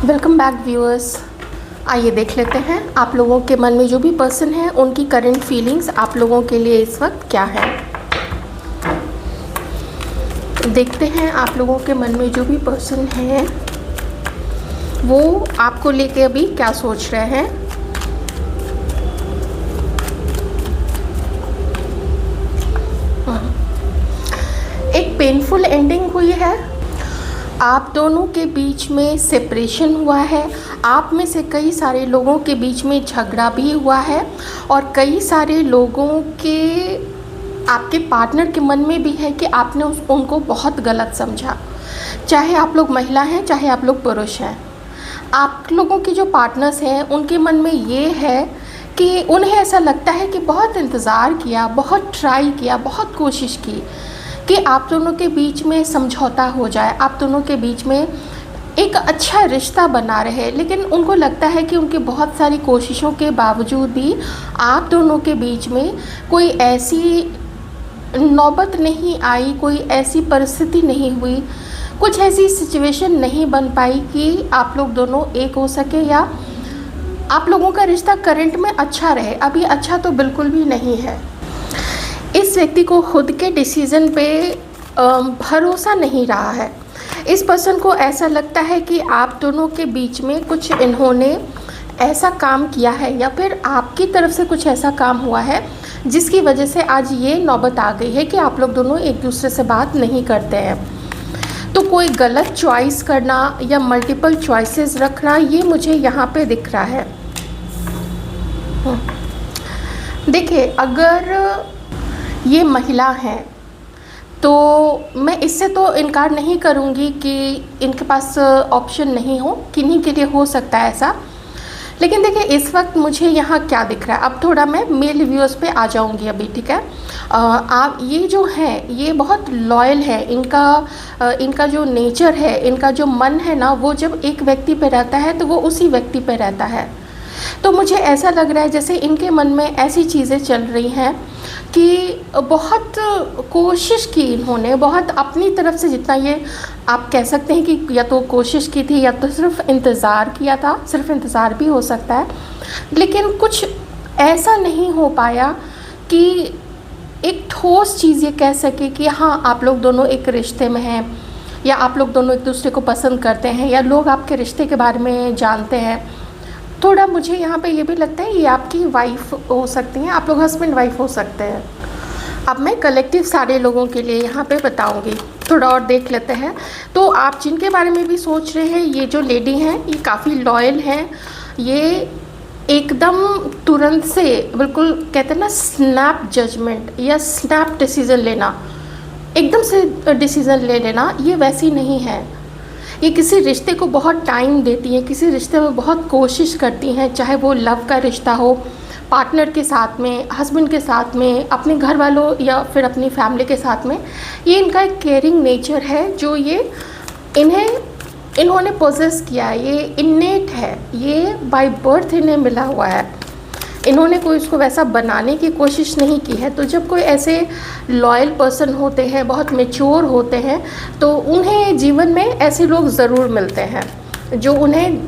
Welcome back viewers. आइए देख लेते हैं आप लोगों के मन में जो भी पर्सन है उनकी करंट फीलिंग्स आप लोगों के लिए इस वक्त क्या है। देखते हैं आप लोगों के मन में जो भी पर्सन है वो आपको लेके अभी क्या सोच रहे हैं। एक पेनफुल एंडिंग हुई है, आप दोनों के बीच में सेपरेशन हुआ है, आप में से कई सारे लोगों के बीच में झगड़ा भी हुआ है और कई सारे लोगों के आपके पार्टनर के मन में भी है कि आपने उनको बहुत गलत समझा। चाहे आप लोग महिला हैं चाहे आप लोग पुरुष हैं, आप लोगों के जो पार्टनर्स हैं उनके मन में ये है कि उन्हें ऐसा लगता है कि बहुत इंतज़ार किया, बहुत ट्राई किया, बहुत कोशिश की कि आप दोनों के बीच में समझौता हो जाए, आप दोनों के बीच में एक अच्छा रिश्ता बना रहे, लेकिन उनको लगता है कि उनकी बहुत सारी कोशिशों के बावजूद भी आप दोनों के बीच में कोई ऐसी नौबत नहीं आई, कोई ऐसी परिस्थिति नहीं हुई, कुछ ऐसी सिचुएशन नहीं बन पाई कि आप लोग दोनों एक हो सके या आप लोगों का रिश्ता करंट में अच्छा रहे। अभी अच्छा तो बिल्कुल भी नहीं है। इस व्यक्ति को खुद के डिसीज़न पे भरोसा नहीं रहा है। इस पर्सन को ऐसा लगता है कि आप दोनों के बीच में कुछ इन्होंने ऐसा काम किया है या फिर आपकी तरफ से कुछ ऐसा काम हुआ है जिसकी वजह से आज ये नौबत आ गई है कि आप लोग दोनों एक दूसरे से बात नहीं करते हैं। तो कोई गलत चॉइस करना या मल्टीपल चॉइसेस रखना ये मुझे यहाँ पे दिख रहा है। देखिए, अगर ये महिला हैं तो मैं इससे तो इनकार नहीं करूँगी कि इनके पास ऑप्शन नहीं हो, किन्हीं के लिए हो सकता है ऐसा। लेकिन देखिए, इस वक्त मुझे यहाँ क्या दिख रहा है, अब थोड़ा मैं मेल व्यूअर्स पे आ जाऊँगी अभी, ठीक है। आप ये जो हैं ये बहुत लॉयल है, इनका जो नेचर है, इनका जो मन है ना, वो जब एक व्यक्ति पे रहता है तो वो उसी व्यक्ति पे रहता है। तो मुझे ऐसा लग रहा है जैसे इनके मन में ऐसी चीज़ें चल रही हैं कि बहुत कोशिश की इन्होंने, बहुत अपनी तरफ से जितना ये आप कह सकते हैं कि या तो कोशिश की थी या तो सिर्फ इंतज़ार किया था, सिर्फ इंतज़ार भी हो सकता है, लेकिन कुछ ऐसा नहीं हो पाया कि एक ठोस चीज़ ये कह सके कि हाँ आप लोग दोनों एक रिश्ते में हैं या आप लोग दोनों एक दूसरे को पसंद करते हैं या लोग आपके रिश्ते के बारे में जानते हैं। थोड़ा मुझे यहाँ पे ये भी लगता है ये आपकी वाइफ हो सकती हैं, आप लोग हस्बैंड वाइफ हो सकते हैं। अब मैं कलेक्टिव सारे लोगों के लिए यहाँ पे बताऊँगी, थोड़ा और देख लेते हैं। तो आप जिनके बारे में भी सोच रहे हैं, ये जो लेडी हैं ये काफ़ी लॉयल हैं, ये एकदम तुरंत से बिल्कुल कहते हैं ना स्नैप जजमेंट या स्नैप डिसीज़न लेना, एकदम से डिसीज़न ले लेना, ये वैसी नहीं है। ये किसी रिश्ते को बहुत टाइम देती हैं, किसी रिश्ते में बहुत कोशिश करती हैं, चाहे वो लव का रिश्ता हो, पार्टनर के साथ में, हस्बैंड के साथ में, अपने घर वालों या फिर अपनी फैमिली के साथ में। ये इनका एक केयरिंग नेचर है जो ये इन्होंने पोजेस किया है, ये इन्नेट है, ये बाय बर्थ इन्हें मिला हुआ है। इन्होंने कोई उसको वैसा बनाने की कोशिश नहीं की है। तो जब कोई ऐसे लॉयल पर्सन होते हैं, बहुत मैच्योर होते हैं, तो उन्हें जीवन में ऐसे लोग ज़रूर मिलते हैं जो उन्हें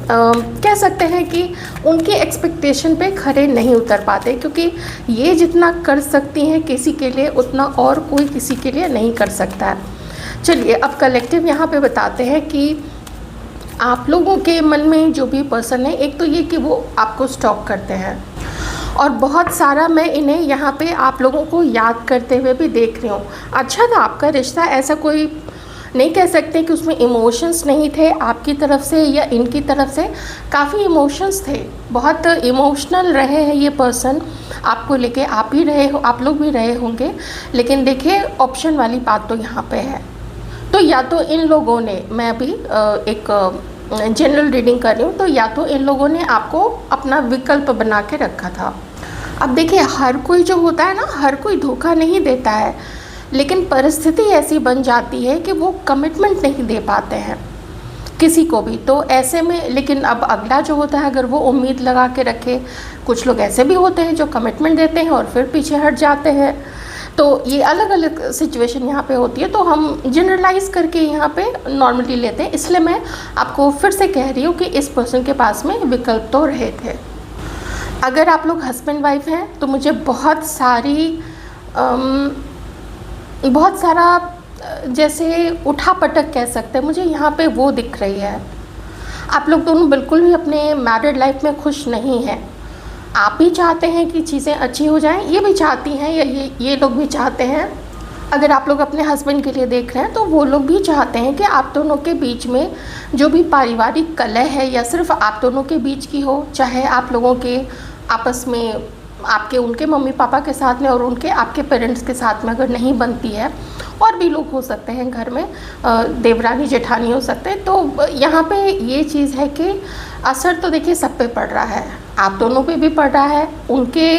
कह सकते हैं कि उनकी एक्सपेक्टेशन पे खरे नहीं उतर पाते, क्योंकि ये जितना कर सकती हैं किसी के लिए उतना और कोई किसी के लिए नहीं कर सकता है। चलिए अब कलेक्टिव यहाँ पे बताते हैं कि आप लोगों के मन में जो भी पर्सन है, एक तो ये कि वो आपको स्टॉक करते हैं और बहुत सारा मैं इन्हें यहाँ पे आप लोगों को याद करते हुए भी देख रही हूँ। अच्छा था आपका रिश्ता, ऐसा कोई नहीं कह सकते कि उसमें इमोशंस नहीं थे आपकी तरफ से या इनकी तरफ से, काफ़ी इमोशंस थे, बहुत इमोशनल रहे हैं ये पर्सन आपको लेके, आप ही रहे हो, आप लोग भी रहे होंगे। लेकिन देखिए ऑप्शन वाली बात तो यहाँ पे है। तो या तो इन लोगों ने, मैं अभी एक जनरल रीडिंग कर रही हूँ, तो या तो इन लोगों ने आपको अपना विकल्प बना के रखा था। अब देखिए, हर कोई जो होता है ना, हर कोई धोखा नहीं देता है, लेकिन परिस्थिति ऐसी बन जाती है कि वो कमिटमेंट नहीं दे पाते हैं किसी को भी। तो ऐसे में लेकिन अब अगला जो होता है, अगर वो उम्मीद लगा के रखे, कुछ लोग ऐसे भी होते हैं जो कमिटमेंट देते हैं और फिर पीछे हट जाते हैं। तो ये अलग अलग सिचुएशन यहाँ पे होती है, तो हम जनरलाइज करके यहाँ पे नॉर्मली लेते हैं। इसलिए मैं आपको फिर से कह रही हूँ कि इस पर्सन के पास में विकल्प तो रहे थे। अगर आप लोग हस्बैंड वाइफ हैं तो मुझे बहुत सारा जैसे उठा पटक कह सकते हैं, मुझे यहाँ पे वो दिख रही है। आप लोग दोनों बिल्कुल भी अपने मैरिड लाइफ में खुश नहीं हैं। आप भी चाहते हैं कि चीज़ें अच्छी हो जाएं, ये भी चाहती हैं, ये लोग भी चाहते हैं। अगर आप लोग अपने हस्बैंड के लिए देख रहे हैं तो वो लोग भी चाहते हैं कि आप दोनों के बीच में जो भी पारिवारिक कलह है या सिर्फ आप दोनों के बीच की हो, चाहे आप लोगों के आपस में, आपके उनके मम्मी पापा के साथ में और उनके आपके पेरेंट्स के साथ में अगर नहीं बनती है, और भी लोग हो सकते हैं घर में, देवरानी जेठानी हो सकते हैं, तो यहाँ पे ये चीज़ है कि असर तो देखिए सब पे पड़ रहा है, आप दोनों पे भी पड़ रहा है। उनके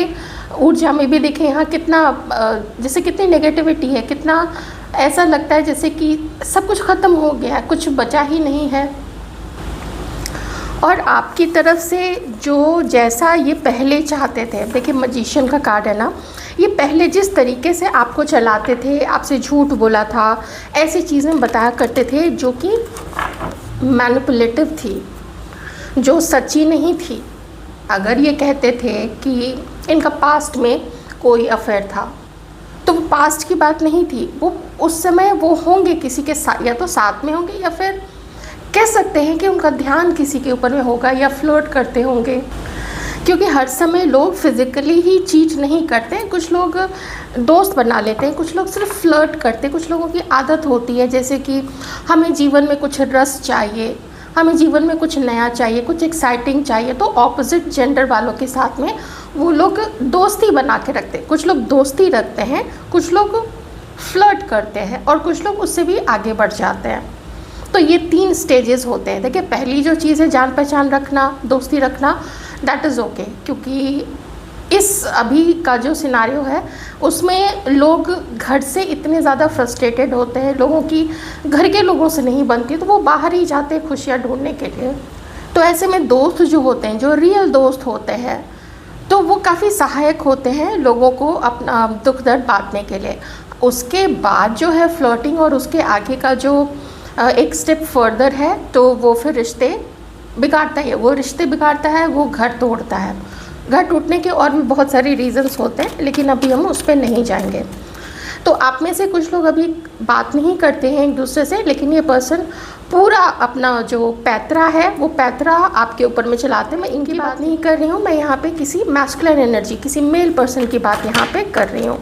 ऊर्जा में भी देखिए यहाँ कितना जैसे कितनी नेगेटिविटी है, कितना ऐसा लगता है जैसे कि सब कुछ ख़त्म हो गया है, कुछ बचा ही नहीं है। और आपकी तरफ से जो जैसा ये पहले चाहते थे, देखिए मैजिशियन का कार्ड है ना, ये पहले जिस तरीके से आपको चलाते थे, आपसे झूठ बोला था, ऐसी चीज़ें बताया करते थे जो कि मैनिपुलेटिव थी, जो सच्ची नहीं थी। अगर ये कहते थे कि इनका पास्ट में कोई अफेयर था, तो वो पास्ट की बात नहीं थी, वो उस समय वो होंगे किसी के साथ, या तो साथ में होंगे या फिर कह सकते हैं कि उनका ध्यान किसी के ऊपर में होगा या फ्लर्ट करते होंगे। क्योंकि हर समय लोग फिज़िकली ही चीट नहीं करते हैं, कुछ लोग दोस्त बना लेते हैं, कुछ लोग सिर्फ फ्लर्ट करते हैं। कुछ लोगों की आदत होती है जैसे कि हमें जीवन में कुछ रस चाहिए, हमें जीवन में कुछ नया चाहिए, कुछ एक्साइटिंग चाहिए, तो ऑपोजिट जेंडर वालों के साथ में वो लोग दोस्ती बना के रखते हैं। कुछ लोग दोस्ती रखते हैं, कुछ लोग फ्लर्ट करते हैं और कुछ लोग उससे भी आगे बढ़ जाते हैं। तो ये 3 स्टेजेस होते हैं। देखिए पहली जो चीज़ है जान पहचान रखना, दोस्ती रखना, दैट इज़ ओके, क्योंकि इस अभी का जो सिनारियो है उसमें लोग घर से इतने ज़्यादा फ्रस्ट्रेटेड होते हैं, लोगों की घर के लोगों से नहीं बनती तो वो बाहर ही जाते हैं खुशियाँ ढूंढने के लिए। तो ऐसे में दोस्त जो होते हैं, जो रियल दोस्त होते हैं, तो वो काफ़ी सहायक होते हैं लोगों को अपना दुख दर्द बांटने के लिए। उसके बाद जो है फ्लर्टिंग और उसके आगे का जो एक स्टेप फर्दर है, तो वो फिर रिश्ते बिगाड़ता है, वो रिश्ते बिगाड़ता है, वो घर तोड़ता है। घर टूटने के और भी बहुत सारे रीज़न्स होते हैं, लेकिन अभी हम उस पर नहीं जाएंगे। तो आप में से कुछ लोग अभी बात नहीं करते हैं एक दूसरे से, लेकिन ये पर्सन पूरा अपना जो पैतरा है वो पैतरा आपके ऊपर में चलाते हैं। मैं इनकी बात नहीं कर रही हूँ, मैं यहाँ पे किसी मैस्कुलिन एनर्जी, किसी मेल पर्सन की बात यहाँ पे कर रही हूँ।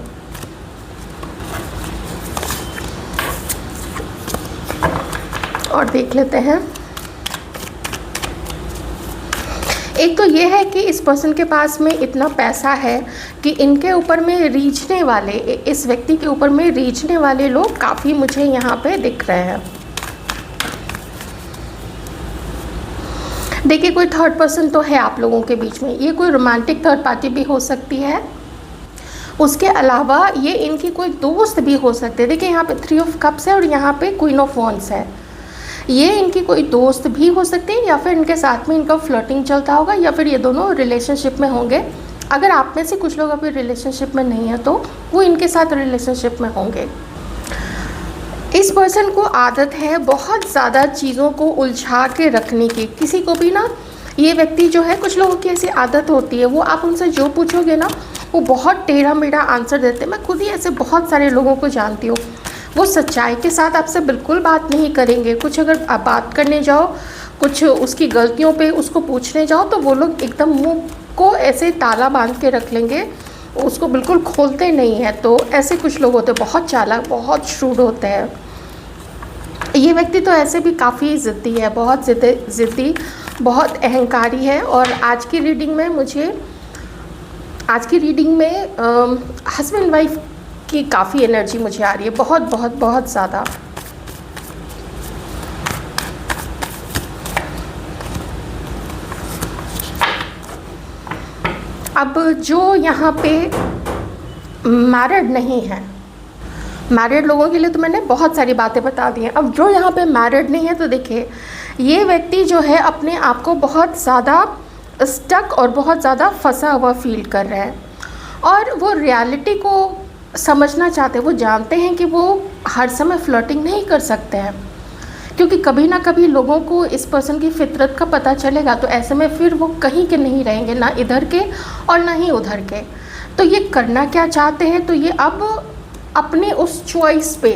और देख लेते हैं। एक तो ये है कि इस पर्सन के पास में इतना पैसा है कि इनके ऊपर में रीझने वाले, इस व्यक्ति के ऊपर में रीझने वाले लोग काफ़ी मुझे यहाँ पे दिख रहे हैं। देखिए कोई थर्ड पर्सन तो है आप लोगों के बीच में, ये कोई रोमांटिक थर्ड पार्टी भी हो सकती है। उसके अलावा ये इनकी कोई दोस्त भी हो सकते हैं। देखिए यहाँ पे 3 ऑफ कप्स है और यहाँ पे क्वीन ऑफ वॉन्ड्स है। ये इनकी कोई दोस्त भी हो सकती है या फिर इनके साथ में इनका फ्लर्टिंग चलता होगा या फिर ये दोनों रिलेशनशिप में होंगे। अगर आप में से कुछ लोग अभी रिलेशनशिप में नहीं है तो वो इनके साथ रिलेशनशिप में होंगे। इस पर्सन को आदत है बहुत ज़्यादा चीज़ों को उलझा के रखने की। किसी को भी ना, ये व्यक्ति जो है, कुछ लोगों की ऐसी आदत होती है, वो आप उनसे जो पूछोगे ना वो बहुत टेढ़ा मेढ़ा आंसर देते हैं। मैं खुद ही ऐसे बहुत सारे लोगों को जानती हूँ। वो सच्चाई के साथ आपसे बिल्कुल बात नहीं करेंगे। कुछ अगर आप बात करने जाओ, कुछ उसकी गलतियों पे उसको पूछने जाओ तो वो लोग एकदम मुंह को ऐसे ताला बांध के रख लेंगे, उसको बिल्कुल खोलते नहीं हैं। तो ऐसे कुछ लोग होते हैं, बहुत चालाक, बहुत श्रूड होते हैं। ये व्यक्ति तो ऐसे भी काफ़ी ज़िद्दी है, बहुत ज़िद्दी, बहुत अहंकारी है। और आज की रीडिंग में हस्बैंड वाइफ की काफ़ी एनर्जी मुझे आ रही है, बहुत बहुत बहुत ज़्यादा। अब जो यहाँ पे मैरिड नहीं है, मैरिड लोगों के लिए तो मैंने बहुत सारी बातें बता दी हैं। अब जो यहाँ पे मैरिड नहीं है, तो देखिए ये व्यक्ति जो है अपने आप को बहुत ज़्यादा स्टक और बहुत ज़्यादा फंसा हुआ फील कर रहा है और वो रियलिटी को समझना चाहते हैं, वो जानते हैं कि वो हर समय फ्लर्टिंग नहीं कर सकते हैं, क्योंकि कभी ना कभी लोगों को इस पर्सन की फितरत का पता चलेगा, तो ऐसे में फिर वो कहीं के नहीं रहेंगे, ना इधर के और ना ही उधर के। तो ये करना क्या चाहते हैं, तो ये अब अपने उस चॉइस पे,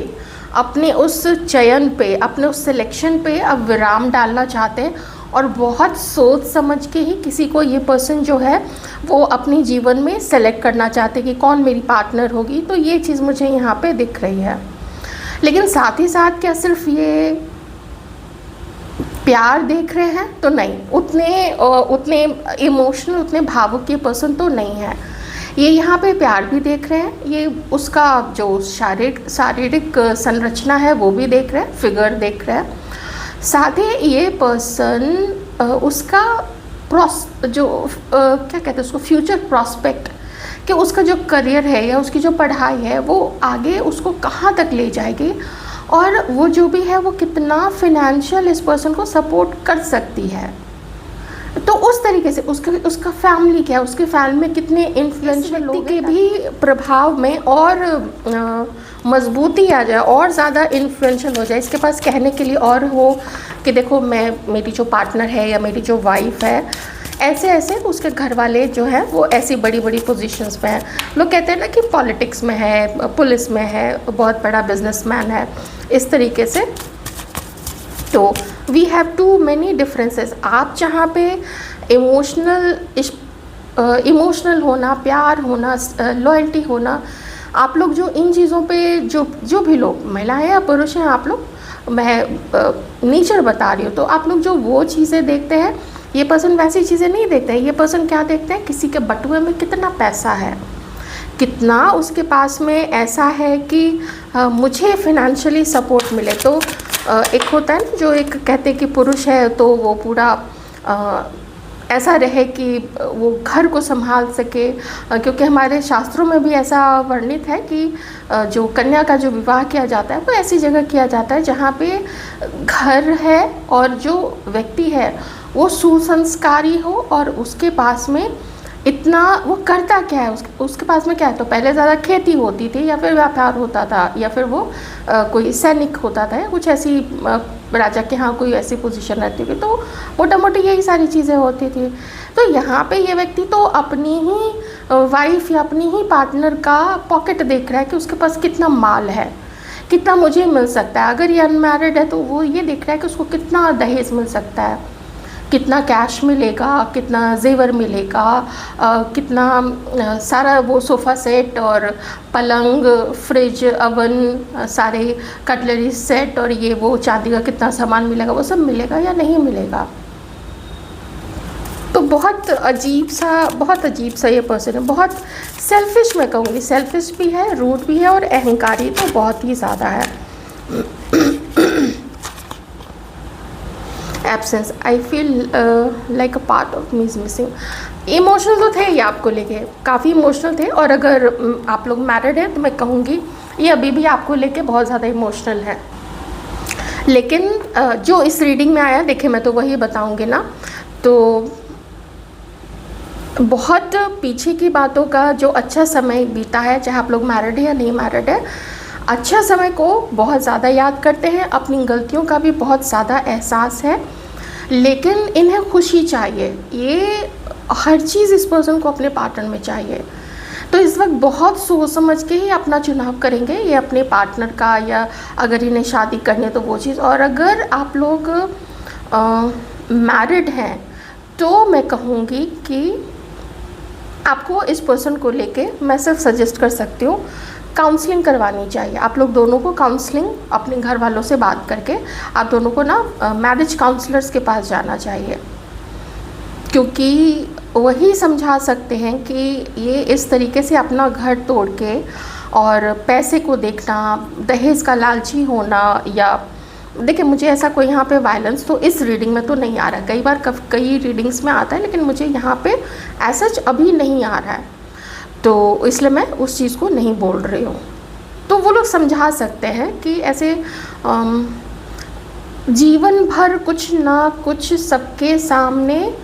अपने उस चयन पे, अपने उस सिलेक्शन पे अब विराम डालना चाहते हैं, और बहुत सोच समझ के ही किसी को ये पर्सन जो है वो अपनी जीवन में सेलेक्ट करना चाहते हैं कि कौन मेरी पार्टनर होगी। तो ये चीज़ मुझे यहाँ पे दिख रही है। लेकिन साथ ही साथ क्या सिर्फ ये प्यार देख रहे हैं, तो नहीं, उतने इमोशनल, उतने भावुक ये पर्सन तो नहीं है। ये यहाँ पे प्यार भी देख रहे हैं, ये उसका जो शारीरिक संरचना है वो भी देख रहे हैं, फिगर देख रहे हैं। साथ ही ये पर्सन उसका क्या कहते हैं उसको, फ्यूचर प्रॉस्पेक्ट, कि उसका जो करियर है या उसकी जो पढ़ाई है वो आगे उसको कहाँ तक ले जाएगी, और वो जो भी है वो कितना फिनेंशियल इस पर्सन को सपोर्ट कर सकती है। तो उस तरीके से उसका फैमिली क्या है, उसके फैमिली में कितने इन्फ्लुएंशियल लोग के भी प्रभाव में और मजबूती आ जाए, और ज़्यादा इन्फ्लुएंशियल हो जाए, इसके पास कहने के लिए और हो कि देखो मेरी जो पार्टनर है या मेरी जो वाइफ है, ऐसे ऐसे उसके घर वाले जो हैं वो ऐसी बड़ी बड़ी पोजीशंस पे हैं। लोग कहते हैं ना कि पॉलिटिक्स में है, पुलिस में है, बहुत बड़ा बिजनेसमैन है, इस तरीके से। तो we have too many differences. आप जहाँ पे इमोशनल होना, प्यार होना, लॉयल्टी होना, आप लोग जो इन चीज़ों पे जो भी लोग, महिलाएं या पुरुष हैं, आप लोग, मैं नेचर बता रही हूँ, तो आप लोग जो वो चीज़ें देखते हैं, ये पर्सन वैसी चीज़ें नहीं देखते हैं। ये पर्सन क्या देखते हैं, किसी के बटुए में कितना पैसा है, कितना उसके पास में ऐसा है कि मुझे फिनेंशियली सपोर्ट मिले। तो एक होता है ना, जो एक कहते हैं कि पुरुष है तो वो पूरा ऐसा रहे कि वो घर को संभाल सके, क्योंकि हमारे शास्त्रों में भी ऐसा वर्णित है कि जो कन्या का जो विवाह किया जाता है वो ऐसी जगह किया जाता है जहाँ पे घर है और जो व्यक्ति है वो सुसंस्कारी हो, और उसके पास में इतना, वो करता क्या है, उसके पास में क्या है, तो पहले ज़्यादा खेती होती थी या फिर व्यापार होता था या फिर वो कोई सैनिक होता था, या कुछ ऐसी राजा के यहाँ कोई ऐसी पोजीशन रहती थी, तो मोटा मोटी यही सारी चीज़ें होती थी। तो यहाँ पे ये व्यक्ति तो अपनी ही वाइफ या अपनी ही पार्टनर का पॉकेट देख रहा है कि उसके पास कितना माल है, कितना मुझे मिल सकता है। अगर ये अनमैरिड है तो वो ये देख रहा है कि उसको कितना दहेज मिल सकता है, कितना कैश मिलेगा, कितना जेवर मिलेगा, कितना सारा वो सोफ़ा सेट और पलंग, फ्रिज, अवन, सारे कटलरी सेट और ये वो चांदी का कितना सामान मिलेगा, वो सब मिलेगा या नहीं मिलेगा। तो बहुत अजीब सा ये पर्सन है, बहुत सेल्फिश, मैं कहूँगी सेल्फिश भी है, रूड भी है, और अहंकारी तो बहुत ही ज़्यादा है। Absence, I feel like a part of me is missing. Emotional तो थे ये आपको लेके, काफ़ी इमोशनल थे, और अगर आप लोग मैरिड हैं तो मैं कहूँगी ये अभी भी आपको लेके बहुत ज़्यादा इमोशनल है। लेकिन जो इस रीडिंग में आया, देखिए मैं तो वही बताऊँगी ना, तो बहुत पीछे की बातों का जो अच्छा समय बीता है, चाहे आप लोग मैरिड है या नहीं मैरिड है, अच्छा समय को बहुत ज़्यादा याद करते हैं, अपनी गलतियों का भी बहुत ज़्यादा एहसास है, लेकिन इन्हें खुशी चाहिए। ये हर चीज़ इस पर्सन को अपने पार्टनर में चाहिए। तो इस वक्त बहुत सोच समझ के ही अपना चुनाव करेंगे ये अपने पार्टनर का, या अगर इन्हें शादी करनी है तो वो चीज़। और अगर आप लोग मैरिड हैं तो मैं कहूँगी कि आपको इस पर्सन को लेके मैं सिर्फ सजेस्ट कर सकती हूँ, काउंसलिंग करवानी चाहिए। आप लोग दोनों को काउंसलिंग, अपने घर वालों से बात करके आप दोनों को ना मैरिज काउंसलर्स के पास जाना चाहिए, क्योंकि वही समझा सकते हैं कि ये इस तरीके से अपना घर तोड़ के और पैसे को देखना, दहेज का लालची होना, या देखिए मुझे ऐसा कोई यहाँ पे वायलेंस तो इस रीडिंग में तो नहीं आ रहा, कई बार कई रीडिंग्स में आता है, लेकिन मुझे यहाँ पे ऐसा अभी नहीं आ रहा है, तो इसलिए मैं उस चीज़ को नहीं बोल रही हूँ। तो वो लोग समझा सकते हैं कि ऐसे जीवन भर कुछ ना कुछ सबके सामने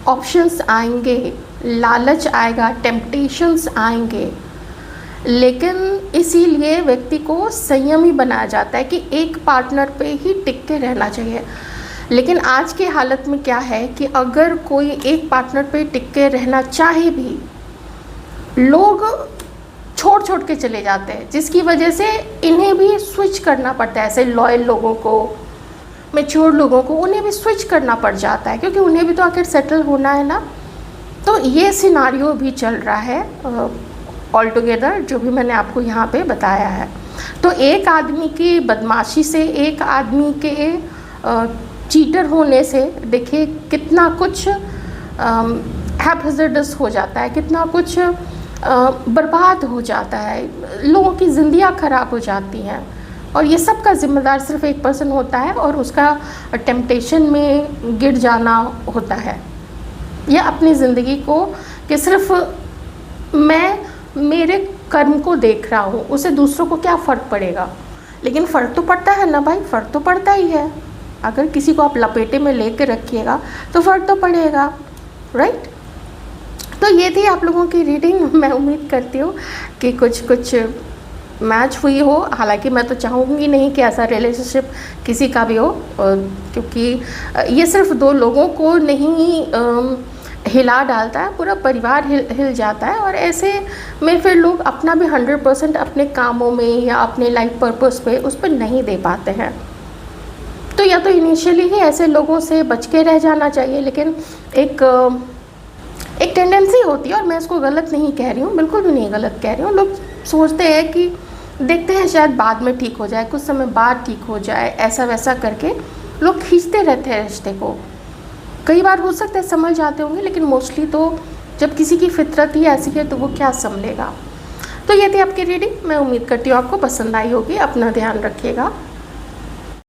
ऑप्शंस आएंगे, लालच आएगा, टेम्पटेशंस आएंगे, लेकिन इसीलिए व्यक्ति को संयमी बनाया जाता है कि एक पार्टनर पे ही टिक के रहना चाहिए। लेकिन आज की हालत में क्या है कि अगर कोई एक पार्टनर पे टिक के रहना चाहे भी, लोग छोड़ के चले जाते हैं, जिसकी वजह से इन्हें भी स्विच करना पड़ता है। ऐसे लॉयल लोगों को, मैच्योर लोगों को, उन्हें भी स्विच करना पड़ जाता है, क्योंकि उन्हें भी तो आखिर सेटल होना है ना। तो ये सिनारियो भी चल रहा है ऑल टुगेदर, जो भी मैंने आपको यहाँ पे बताया है। तो एक आदमी की बदमाशी से, एक आदमी के चीटर होने से देखिए कितना कुछ हैज़ार्डस हो जाता है, कितना कुछ बर्बाद हो जाता है, लोगों की ज़िंदगियाँ ख़राब हो जाती हैं। और ये सब का ज़िम्मेदार सिर्फ एक पर्सन होता है, और उसका टेम्पटेशन में गिर जाना होता है, या अपनी ज़िंदगी को कि सिर्फ मैं मेरे कर्म को देख रहा हूँ, उसे दूसरों को क्या फ़र्क पड़ेगा। लेकिन फ़र्क तो पड़ता है ना भाई, फ़र्क तो पड़ता ही है। अगर किसी को आप लपेटे में लेके रखिएगा तो फ़र्क तो पड़ेगा, राइट। तो ये थी आप लोगों की रीडिंग। मैं उम्मीद करती हूँ कि कुछ मैच हुई हो। हालांकि मैं तो चाहूँगी नहीं कि ऐसा रिलेशनशिप किसी का भी हो, क्योंकि ये सिर्फ दो लोगों को नहीं हिला डालता है, पूरा परिवार हिल जाता है। और ऐसे में फिर लोग अपना भी 100% अपने कामों में या अपने लाइफ पर्पस पे उस पर नहीं दे पाते हैं। तो या तो इनिशियली ही ऐसे लोगों से बच के रह जाना चाहिए। लेकिन एक टेंडेंसी होती है, और मैं इसको गलत नहीं कह रही हूँ, बिल्कुल भी नहीं गलत कह रही हूँ। लोग सोचते हैं कि देखते हैं शायद बाद में ठीक हो जाए, कुछ समय बाद ठीक हो जाए, ऐसा वैसा करके लोग खींचते रहते हैं रिश्ते को। कई बार हो सकता है समझ जाते होंगे, लेकिन मोस्टली तो जब किसी की फितरत ही ऐसी है तो वो क्या संभलेगा। तो ये थी आपकी रीडिंग। मैं उम्मीद करती हूँ आपको पसंद आई होगी। अपना ध्यान रखिएगा।